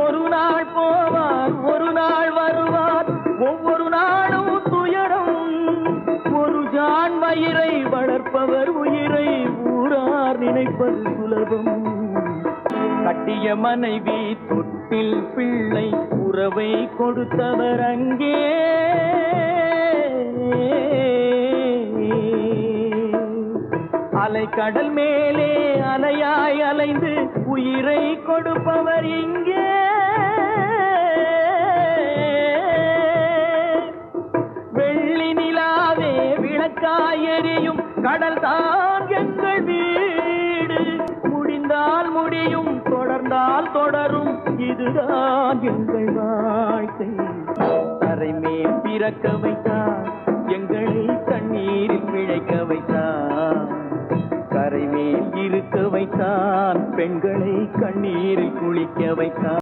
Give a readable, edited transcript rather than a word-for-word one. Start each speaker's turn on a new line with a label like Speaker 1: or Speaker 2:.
Speaker 1: ஒரு நாள் போவார், ஒரு நாள் வருவார், ஒவ்வொரு நாளும் துயரம். ஒரு ஜான் மயிரை வளர்ப்பவர் உயிரை ஊரார் நினைப்பது சுலபம். கட்டிய மனைவி தொட்டில் பிள்ளை உறவை கொடுத்தவர் அங்கே. அலை கடல் மேலே அலையாய் அலைந்து உயிரை கொடுப்பவர் இங்கே. வெள்ளி நிலாவே விளக்காய் எரியும் கடல் தான் எங்கள் வீடு. முடிந்தால் முடியும், தொடர்ந்தால் தொடரும், இதுதான் எங்கள் வாழ்க்கை. தரை மேல் பிறக்க வைத்தார், எங்களை தண்ணீரில் பிழைக்க வைத்தார். கரை மேல் இருக்க வைத்தான், பெண்களை கண்ணீரில் குளிக்க வைத்தான்.